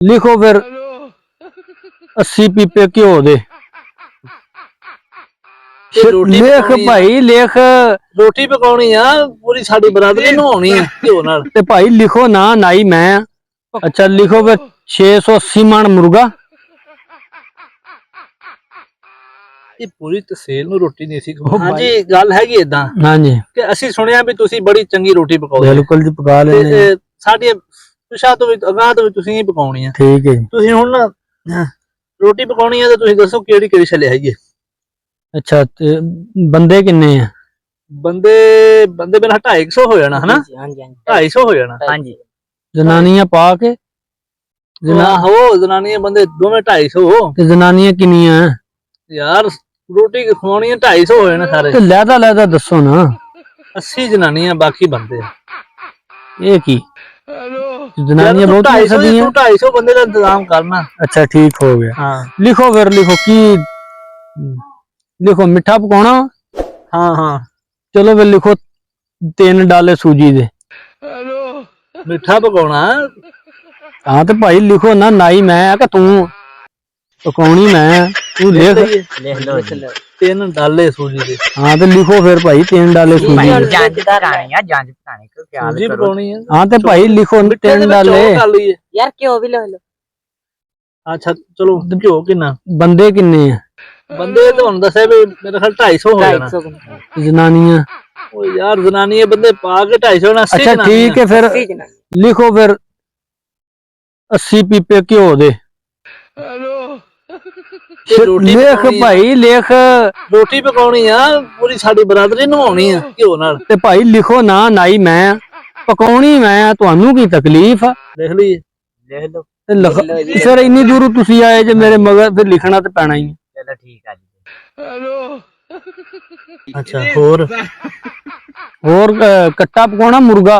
लिखो फिर 80 पीपे घ्यो दे। लेख भाई लेख, रोटी पकाउणी आ पूरी साडी बरादरी नहाउणी आ घ्यो नाल। ते भाई लिखो ना, नाई मैं। अच्छा लिखो फिर 680 मन मुर्गा। ਇਹ ਪੂਰੀ ਤਹਿਸੀਲ ਨੂੰ ਰੋਟੀ ਨਹੀਂ ਸੀ ਖਵਾਉਂਦੀ। ਹਾਂਜੀ ਗੱਲ ਹੈਗੀ ਇਦਾਂ हाँ जी ਕਿ ਅਸੀਂ ਸੁਣਿਆ ਵੀ ਤੁਸੀਂ ਬੜੀ ਚੰਗੀ ਰੋਟੀ ਪਕਾਉਂਦੇ ਹੋ बिल्कुल जी पका लेने। ਤੇ ਸਾਡੇ ਪਿਛਾ ਤੋਂ ਵੀ ਅਗਾਂਹ ਤੋਂ ਵੀ ਤੁਸੀਂ ਹੀ ਪਕਾਉਣੀ ਆ। ठीक है जी। ਤੁਸੀਂ ਹੁਣ ਨਾ ਰੋਟੀ ਪਕਾਉਣੀ ਆ ਤਾਂ ਤੁਸੀਂ ਦੱਸੋ ਕਿਹੜੀ ਕਿਹੜੀ ਛਲੇ ਹੈਗੀ। अच्छा ते बंदे किन्ने हैं? ਬੰਦੇ ਬੰਦੇ ਮੇਰਾ 250 ਹੋ ਜਾਣਾ ਹਨਾ। 250 ਹੋ ਜਾਣਾ। ਹਾਂਜੀ जनानियां पा के ਆਹੋ ਜਨਾਨੀਆਂ ਬੰਦੇ ਦੋਵੇਂ 250 ते जनानियां किन्नियां हैं? ਯਾਰ ਰੋਟੀ ਖਵਾਉਣੀ ਆ 250 ਹੋ ਜਾਣਾ ਸਾਰੇ। ते लैदा लैदा दसो ना। 80 ਜਨਾਨੀਆਂ ਬਾਕੀ ਬੰਦੇ ਆ। ये की जनानियां बहुत 250 250 ਬੰਦੇ ਦਾ ਇੰਤਜ਼ਾਮ करना। अच्छा ठीक हो गया। हाँ लिखो फिर लिखो की लिखो मिठा पकाना। हाँ हाँ चलो फिर लिखो 3 डाले सूजी दे। मिठा पकाना। हाँ तो भाई लिखो ना, नाई मैं है कि तू पकाउणी मैं, तू लिख। ਲਿਖ ਲਓ ਜੀ 3 डाले सूजी दे। हाँ तो लिखो फिर भाई 3 डाले सूजी ਭਾਈ दे। ਜੰਜ ਕਰਾਣੀ ਆ, ਜੰਜ ਕਰਾਣੀ ਕੋ ਖਿਆਲ सूजी ਕਰੋ। पकानी है। हाँ तो भाई लिखो 3 डाले। ਯਾਰ ਘਿਓ ਵੀ ਲਿਖ ਲਓ। अच्छा चलो घ्यो किन्ना बंदे किन्ने हैं? बंदे तो हम दसे भी मेरे ख्याल 250 हो जाना। जनानियां? ओ यार जनानी बंदे पा के 250 ना। अच्छा ठीक है फिर लिखो फिर 80 पीपे घ्यो दे। लेख भाई लेख, रोटी पकाउणी आ पूरी साडी बरादरी नहाउणी आ घ्यो नाल। ते भाई लिखो ना, नाई मैं पकाउणी मैं, तुहानू की तकलीफ आ? लिख ली ਲਿਖ ਲਓ। ते फिर इन्नी दूर तुसी आए जे मेरे मगर, फिर लिखना तो पैना ही। ਚਲੋ ਠੀਕ ਆ ਜੀ। अच्छा होर और कट्टा पकाना मुर्गा।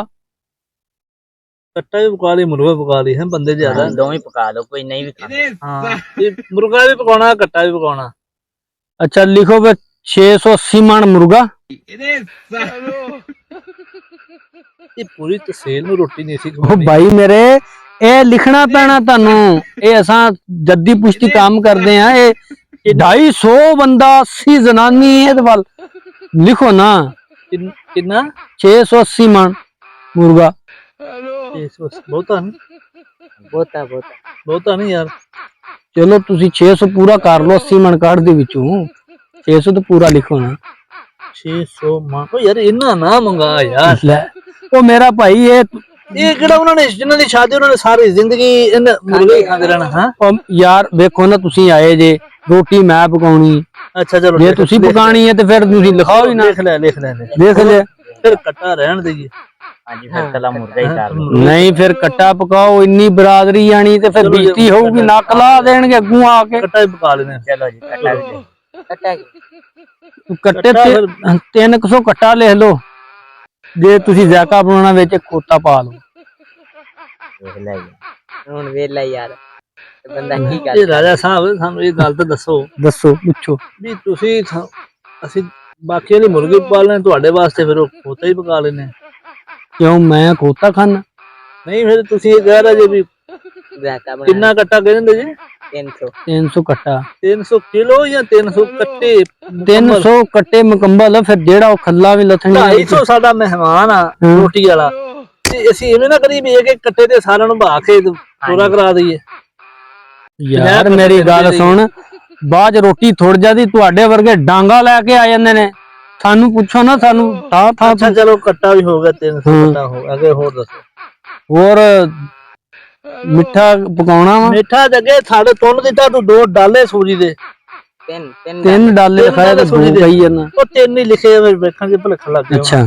कट्टा भी पका ली मुर्गा पका ली है बंदे ज्यादा। ਦੋਵੇਂ ਪਕਾ ਲਓ, ਕੋਈ ਨਹੀਂ ਵੀ ਖਾਂਦਾ। हाँ ये मुर्गा भी पकाना कट्टा भी पकाना। अच्छा लिखो फिर 680 मन मुर्गा। ये पूरी तहसील ਨੂੰ ਰੋਟੀ ਨਹੀਂ ਸੀ ओ ਖਵਾਉਂਦੀ। भाई मेरे ए लिखना पैना तानू। ए असा जद्दी पुश्ती काम करते हैं। ए 250 बंदा 80 जनानी ए वाल लिखो ना किन्ना 680 मन मुर्गा। 680 ਬਹੁਤਾ ਨਹੀਂ। ਬਹੁਤਾ ਬਹੁਤਾ ਨਹੀਂ ਯਾਰ। चलो तुसी 600 पूरा कर लो, 80 मन काट दे विचों। 600 तो पूरा लिखो ना। 600 ਮਾਂ ਉਹ ਯਾਰ ਇੰਨਾ ਨਾ ਮੰਗਾ ਯਾਰ। ले ओ मेरा भाई ਇਹ ਕਿਹੜਾ ਉਹਨਾਂ ਨੇ ਜਿਨ੍ਹਾਂ ਦੀ ਸ਼ਾਦੀ ਉਹਨਾਂ ਨੇ ਸਾਰੀ ਜ਼ਿੰਦਗੀ ਇਹਨਾਂ ਮੁਰਗੇ ਹੀ ਖਾਂਦੇ ਰਹਿਣਾ। ਹਾਂ ओ यार देखो ना, तुसी आए जे रोटी मैं पकाउणी, ਅੱਛਾ ਚਲੋ जे तुसी पकानी है ते फिर तुसी लिखाओ ही ना। ਲਿਖ ਲੈ देख ले ਫਿਰ ਕੱਟਾ ਰਹਿਣ ਦੇਈਏ। ਹਾਂਜੀ ਫਿਰ ਤਲਾ ਮੁਰਗਾ ਹੀ ਕਰ ਲਓ। नहीं फिर कट्टा पकाओ, इन्नी बरादरी आनी ते फिर बेइज्जती होगी, नक ला देणगे अगू आके। ਕੱਟਾ ਵੀ ਪਕਾ ਲੈਣੇ। ਚਲੋ ਜੀ ਕੱਟਾ ਵੀ ਲਿਖ। ਕੱਟਾ कट्टे 300 कट्टा लिख लो। जे तुसी जायका बनाना विच खोता पा लो। ਵੇਖ ਲੈ ਜੀ ਹੁਣ ਵੇਲਾ ਯਾਰ ਬੰਦਾ ਕੀ ਇਹ ਕਰ। ਰਾਜਾ ਸਾਹਿਬ ਸਾਨੂੰ ਇਹ ਗੱਲ ਤਾਂ ਦੱਸੋ दसो पूछो। ਵੀ ਤੁਸੀਂ ਅਸੀਂ ਬਾਕੀ ਵਾਲੀ ਮੁਰਗੀ ਪਾਲਣੇ ਤੁਹਾਡੇ ਵਾਸਤੇ ਫਿਰ ਉਹ ਖੋਤਾ ਹੀ ਪਕਾ ਲੈਣੇ। क्यों मैं खोता खाना? ਨਹੀਂ ਫਿਰ ਤੁਸੀਂ ਇਹ ਕਹਿ ਰਹੇ ਜੇ ਵੀ ਜ਼ਾਤਾ ਬਣਾ ਕਿੰਨਾ ਕੱਟਾ ਕਹਿੰਦੇ ਜੀ 300 300 कट्टा 300 किलो या 300 ਕੱਟੇ 300 कट्टे मुकम्मल है। फिर जेड़ा खल्ला भी लथनी 250 ਸਾਡਾ ਮਹਿਮਾਨ ਆ ਰੋਟੀ ਵਾਲਾ ਤੇ ਅਸੀਂ ਐਵੇਂ ਨਾ ਕਰੀ ਵੀ ਇੱਕ ਇੱਕ ਕੱਟੇ ਤੇ ਸਾਰਿਆਂ ਨੂੰ ਭਾ ਕੇ ਪੂਰਾ ਕਰਾ ਦਈਏ। यार मेरी गल सुन, बाज रोटी थोड़ जाती तुहाडे वर्गे डांगा लैके आ जांदे ने। सानू पूछो ना, सानू था अच्छा चलो कट्टा भी हो गया 300 कट्टा हो गया। आगे होर दसो। और मिठा पकाउणा वा। मिठा जगे साढ़े तुन दिता तू 2 डाले सूजी दे। 3 डाले लिखाया तो 2 कही जाना। ਉਹ 3 ही लिखे वेखांगे भलखा लग गया। अच्छा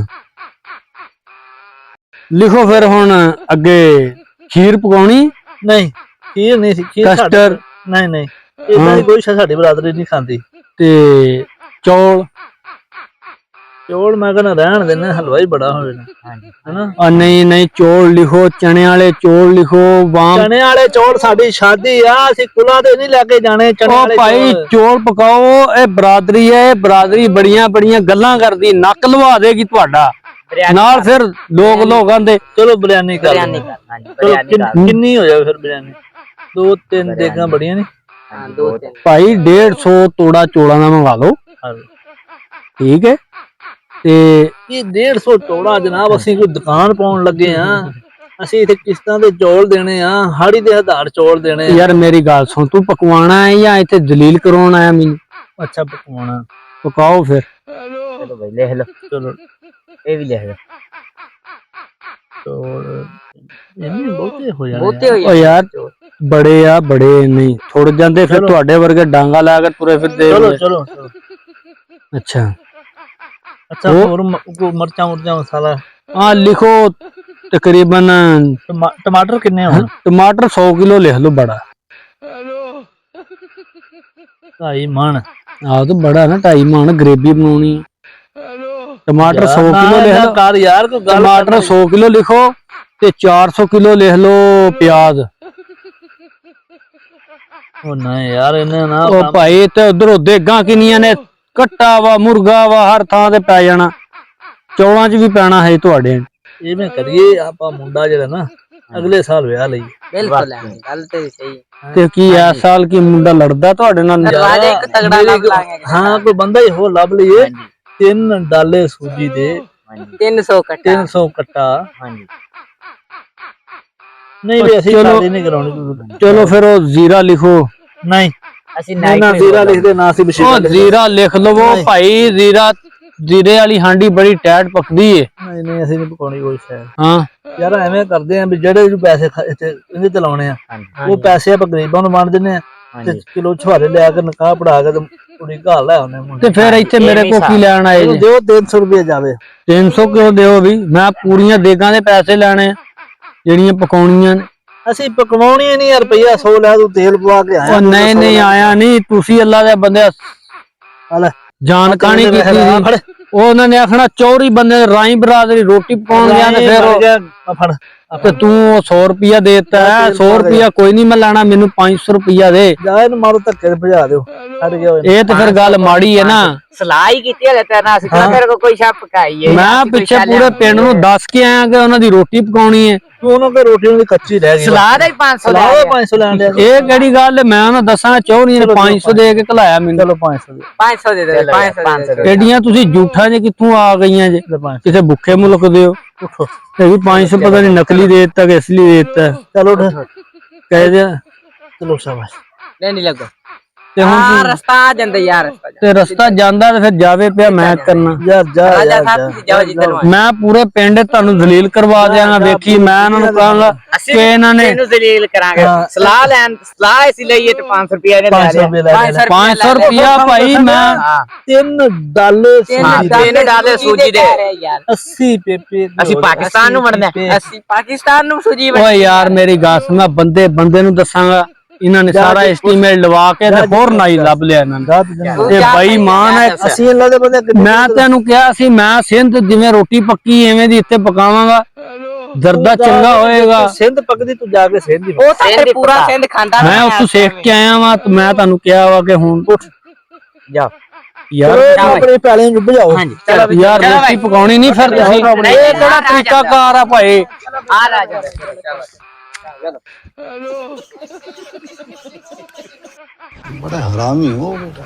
लिखो फिर हुण अगे खीर पकाउणी। नहीं खीर नहीं सी खीर कस्टर नहीं नहीं इतना कोई शा साडी बरादरी नहीं खांदी। ते चौल चौल मैं कहना रहन देने हलवाई बड़ा हो जाना है ना। और नहीं नहीं चौल लिखो, चने वाले चौल लिखो। वाम चने वाले चौल साडी शादी आ ਅਸੀਂ कुला दे नहीं लेके जाने चने ओ वाले भाई चौल पकाओ। ए बरादरी है, बरादरी बड़ियां बड़ियां गल्लां करदी, नक लवा देगी तुहाडा नाल। फिर लोग लोगां दे चलो बिरयानी कर ਬਿਰਿਆਨੀ ਕਰ। ਹਾਂਜੀ चलो ਬਿਰਿਆਨੀ ਕਰ। किन्नी हो जाए फिर बिरयानी ਦੋ ਤਿੰਨ ਦੇਗਾਂ ਬੜੀਆਂ ਨੇ। हाँ दो तीन ਭਾਈ 150 ਤੋੜਾ ਚੋਲਾਂ ਦਾ ਮੰਗਾ ਲਓ, ਠੀਕ ਹੈ। ਤੇ ਇਹ 150 ਤੋੜਾ ਜਨਾਬ, ਅਸੀਂ ਕੋਈ ਦੁਕਾਨ ਪਾਉਣ ਲੱਗੇ ਆ, ਅਸੀਂ ਇੱਥੇ ਕਿਸ਼ਤਾਂ ਦੇ ਚੌਲ ਦੇਣੇ ਆ, ਹਾੜੀ ਦੇ ਆਧਾਰ ਚੌਲ ਦੇਣੇ ਆ। ਯਾਰ ਮੇਰੀ ਗੱਲ ਸੁਣ, ਤੂੰ ਪਕਵਾਣਾ ਹੈ ਜਾਂ ਇੱਥੇ ਦਲੀਲ ਕਰਾਉਣ ਆਇਆ ਮੈਨੂੰ? ਅੱਛਾ ਪਕਾਉਣਾ, ਪਕਾਓ ਫਿਰ। चलो भाई लिख लो, ਚਲੋ ये भी लिख लो। ਚੌਲ ਇੰਨੇ ਬਹੁਤੇ ਹੋ ਜਾਣੇ बहुते हो ਓ ਯਾਰ ਬੜੇ ਆ, ਬੜੇ ਨਹੀਂ ਥੋੜ ਜਾਂਦੇ, ਫਿਰ ਤੁਹਾਡੇ ਵਰਗੇ ਡਾਂਗਾ ਲਾ ਕੇ ਤੁਰੇ ਫਿਰਦੇ ਚਲੋ ਹੋਏ। ਚਲੋ ਚਲੋ। ਅੱਛਾ ਅੱਛਾ ਹੋਰ ਮਿਰਚਾਂ ਮੁਰਚਾਂ ਮਸਾਲਾ ਹਾਂ ਲਿਖੋ, ਤਕਰੀਬਨ ਟਮਾਟਰ ਕਿੰਨੇ ਹੋਣ? ਟਮਾਟਰ 100 ਕਿਲੋ ਲਿਖ ਲਓ, ਬੜਾ 2.5 ਮਣ। ਆਹ ਤਾਂ ਬੜਾ ਨਾ, 2.5 ਮਣ ਗਰੇਵੀ ਬਣਾਉਣੀ। ਟਮਾਟਰ 100 ਕਿਲੋ ਲਿਖ ਲਓ ਕਰ ਯਾਰ, ਕੋਈ ਗੱਲ ਟਮਾਟਰ 100 ਕਿਲੋ ਲਿਖੋ, ਤੇ 400 ਕਿਲੋ ਲਿਖ ਲਓ ਪਿਆਜ਼। ਉਹ ਨਹੀਂ ਯਾਰ, ਇਹਨੇ ਨਾ ਉਹ ਭਾਈ ਤੇ ਉਧਰੋਂ ਦੇਗਾਂ ਕਿੰਨੀਆਂ ਨੇ, ਕੱਟਾ ਵਾ ਮੁਰਗਾ ਵਾ, ਹਰ ਥਾਂ ਤੇ ਪੈ ਜਾਣਾ, ਚੌਲਾਂ 'ਚ ਵੀ ਪੈਣਾ ਹੈ ਤੁਹਾਡੇ। ਇਵੇਂ ਕਰੀਏ ਆਪਾਂ, ਮੁੰਡਾ ਜਿਹੜਾ ਨਾ ਅਗਲੇ ਸਾਲ ਵਿਆਹ ਲਈ। बिल्कुल है, गल तो सही है। ਤੇ ਕੀ ਇਸ ਸਾਲ ਕੀ ਮੁੰਡਾ ਲੜਦਾ ਤੁਹਾਡੇ ਨਾਲ? दरवाजा एक तगड़ा लब लाएंगे। ਹਾਂ ਕੋਈ ਬੰਦਾ ਹੀ ਹੋਰ ਲੱਭ ਲਈਏ। 3 ਡਾਲੇ ਸੂਜੀ ਦੇ, 300 कट्टा। 300 ਕੱਟਾ। हाँ जी ਨਹੀਂ ਵੀ ਅਸੀਂ ਚਲੋ। ਸ਼ਾਦੀ ਨਹੀਂ ਕਰਾਉਣੀ। ਚਲੋ ਫਿਰ ਉਹ ਜ਼ੀਰਾ ਲਿਖੋ। ਨਹੀਂ ਅਸੀਂ ਨਾ नाइट ਜ਼ੀਰਾ ਲਿਖਦੇ ਨਾ, ਅਸੀਂ ਬਸ਼ੀਰਾ ਉਹ ਲਿਖਦੇ। ਜ਼ੀਰਾ ਲਿਖ ਲਵੋ ਭਾਈ, ਜ਼ੀਰੇ ਵਾਲੀ ਹਾਂਡੀ ਬੜੀ ਟੈਟ ਪਕਦੀ ਏ। ਨਹੀਂ ਨਹੀਂ ਅਸੀਂ ਨਹੀਂ ਪਕਾਉਣੀ ਕੋਈ ਸ਼ਾਇਦ। ਹਾਂ ਯਾਰ ਐਵੇਂ ਕਰਦੇ ਆ ਵੀ ਜਿਹੜੇ ਵੀ ਪੈਸੇ ਇੱਥੇ ਇਹਦੇ ਤੇ ਲਾਉਣੇ ਆ, ਉਹ ਪੈਸੇ ਆਪਾਂ ਗਰੀਬਾਂ ਨੂੰ ਵੰਡ ਦਿੰਦੇ ਆ, ਤੇ ਕਿਲੋ ਛੁਹਾਰੇ ਲਿਆ ਕੇ ਨਕਾਹ ਪੜਾ ਕੇ ਤੇ ਕੁੜੀ ਘਰ ਲੈ ਆਉਣੇ ਮੁੰਡੇ। ਤੇ ਫਿਰ ਇੱਥੇ ਮੇਰੇ ਕੋ ਕੀ ਲੈਣ ਆਏ ਜੀ? ਦਿਓ 300 ਰੁਪਏ ਜਾਵੇ। 300 ਕਿਉਂ ਦਿਓ ਵੀ? ਮੈਂ ਪੂਰੀਆਂ ਦੇਗਾਂ ਦੇ ਪੈਸੇ ਲੈਣੇ ਆ ਜਿਹੜੀਆਂ ਪਕਾਉਣੀਆਂ ਨੇ। ਅਸੀਂ ਪਕਵਾਉਣੀ ਨਹੀਂ ਯਾਰ, ਰੁਪਈਆ 100 ਲੈ ਤੂੰ ਤੇਲ ਪਵਾ ਕੇ ਆਇਆ। ਉਹ ਨਹੀਂ ਨਹੀਂ ਆਇਆ ਨਹੀਂ, ਤੁਸੀਂ ਅੱਲਾ ਦੇ ਬੰਦੇ ਲੈ ਜਾਣਕਾਰੀ ਕੀਤੀ ਸੀ। ਉਹ ਉਹਨਾਂ ਨੇ ਆਖਣਾ ਚੌਰੀ ਬੰਦੇ ਰਾਈ ਬਰਾਦਰੀ ਰੋਟੀ ਪਕਾਉਣ ਗਿਆ, ਤੇ ਫਿਰ ਫੜ ਤੇ ਤੂੰ 100 ਰੁਪਿਆ ਦੇਤਾ ਹੈ। 100 ਰੁਪਿਆ ਕੋਈ ਨਹੀਂ ਮੈਂ ਲੈਣਾ, ਮੈਨੂੰ 500 ਰੁਪਿਆ ਦੇ। ਜਾ ਇਹਨੂੰ ਮਾਰੋ ਧੱਕੇ ਤੇ ਭਜਾ ਦਿਓ, ਛੱਡ ਗਿਆ ਹੋਏ। ਇਹ ਤੇ ਫਿਰ ਗੱਲ ਮਾੜੀ ਹੈ ਨਾ। सलाह ही की रहता है ना, ਅਸੀਂ ਕਿਹੜਾ ਤੇਰੇ ਕੋ ਕੋਈ ਸ਼ੱਕ ਪਕਾਈ ਹੈ। ਮੈਂ ਪਿੱਛੇ ਪੂਰੇ ਪਿੰਡ ਨੂੰ ਦੱਸ ਕੇ ਆਇਆ ਕਿ ਉਹਨਾਂ ਦੀ ਰੋਟੀ ਪਕਾਉਣੀ ਹੈ। ਤੂੰ ਉਹਨਾਂ ਕੋਲ ਰੋਟੀ ਉਹਦੀ ਕੱਚੀ ਰਹਿ ਗਈ। ਸਲਾਹ ਦਾ ਹੀ 500 ਸਲਾਹ ਦਾ 500 ਲੈਣ ਲਿਆ। ਇਹ ਕਿਹੜੀ ਗੱਲ ਹੈ? ਮੈਂ ਉਹਨਾਂ ਦੱਸਾਂ ਚੌਰੀ ਨੇ 500 ਦੇ ਕੇ ਘਲਾਇਆ ਮੈਨੂੰ। ਚਲੋ 500 ਦੇ 500 ਦੇ ਦੇ 500 ਦੇ। ਐਡੀਆਂ ਤੁਸੀਂ ਝੂਠਾਂ ਜੇ ਕਿੱਥੋਂ ਆ ਗਈਆਂ ਜੇ? ਕਿਸੇ ਭੁੱਖੇ ਮੁਲਕ ਦੇ ਹੋ। ਉੱਠੋ ਇਹ ਵੀ 500 ਪਤਾ ਨਹੀਂ ਨਕਲੀ ਦੇ ਦਿੱਤਾ ਕਿ ਅਸਲੀ ਦੇ ਦਿੱਤਾ। ਚਲੋ ਉੱਠ, ਕਹਿ ਦਿਆ ਚਲੋ ਸ਼ਾਬਾਸ਼। नहीं लगो ਤੇ ਹੁਣ हाँ रास्ता आ जांदा यार, रास्ता ਤੇ ਰਸਤਾ ਜਾਂਦਾ ਤੇ ਫਿਰ ਜਾਵੇ ਪਿਆ ਮੈਂ ਕਰਨਾ। ਯਾਰ ਜਾ राजा ਯਾਰ साहब ਜਾ। तुसी जाओ जिधर हो। ਮੈਂ ਪੂਰੇ ਪਿੰਡ ਤੁਹਾਨੂੰ ਦਲੀਲ ਕਰਵਾ ਦਿਆਂਗਾ। ਵੇਖੀ ਮੈਂ ਉਹਨਾਂ ਨੂੰ ਕਹਾਂਗਾ ਕਿ ਇਹਨਾਂ ਨੇ ਤੈਨੂੰ ਜ਼ਲੀਲ ਕਰਾਂਗੇ। ਸਲਾਹ ਲੈਣ ਸਲਾਹ ਅਸੀਂ ਲਈਏ ਤੇ 500 ਰੁਪਏ ਨੇ 500 ਰੁਪਏ ਲੈ ਲੈ। 500 ਰੁਪਿਆ ਭਾਈ ਮੈਂ 3 ਡਾਲੇ ਸੂਜੀ ਦੇ, 3 ਡਾਲੇ ਸੂਜੀ ਦੇ ਯਾਰ। 80 ਪੇਪੇ। ਅਸੀਂ ਪਾਕਿਸਤਾਨ ਨੂੰ ਵੜਨਾ, ਅਸੀਂ ਪਾਕਿਸਤਾਨ ਨੂੰ ਸੂਜੀ ਓਏ ਯਾਰ ਮੇਰੀ ਗੱਲ ਸੁਣ, ਮੈਂ ਬੰਦੇ ਨੂੰ ਦੱਸਾਂਗਾ। ਇਹਨਾਂ ਨੇ ਸਾਰਾ ਐਸਟੀਮੇਟ ਲਵਾ ਕੇ ਤੇ ਹੋਰ ਨਾਈ ਲੱਭ ਲਿਆ ਇਹਨਾਂ ਨੇ। ਤੇ ਬੇਈਮਾਨ ਹੈ। ਅਸੀਂ ਅੱਲਾ ਦੇ ਬੰਦੇ ਮੈਂ ਤੈਨੂੰ ਕਿਹਾ ਸੀ ਮੈਂ ਸਿੰਧ ਜਿਵੇਂ ਰੋਟੀ ਪੱਕੀ ਐਵੇਂ ਦੀ ਇੱਥੇ ਪਕਾਵਾਂਗਾ, ਦਰਦਾ ਚੰਗਾ ਹੋਏਗਾ। ਸਿੰਧ ਪੱਕਦੀ, ਤੂੰ ਜਾ ਕੇ ਸਿੰਧ ਹੀ ਉਹ ਤਾਂ ਪੂਰਾ ਸਿੰਧ ਖਾਂਦਾ। ਮੈਂ ਉੱਥੋਂ ਸਿੱਖ ਕੇ ਆਇਆ ਵਾਂ, ਤੇ ਮੈਂ ਤੁਹਾਨੂੰ ਕਿਹਾ ਵਾ ਕਿ ਹੁਣ ਜਾ ਯਾਰ ਆਪਣੇ ਪੈਲੇ ਨੂੰ ਭਜਾਓ। ਹਾਂਜੀ ਚਲੋ ਯਾਰ ਰੋਟੀ ਪਕਾਉਣੀ ਨਹੀਂ ਫਿਰ ਤੁਸੀਂ। ਇਹ ਕਿਹੜਾ ਤਰੀਕਾ ਕਾਰ ਆ ਭਾਈ? ਆ ਰਾਜਾ बड़ा हरामी हो बेटा।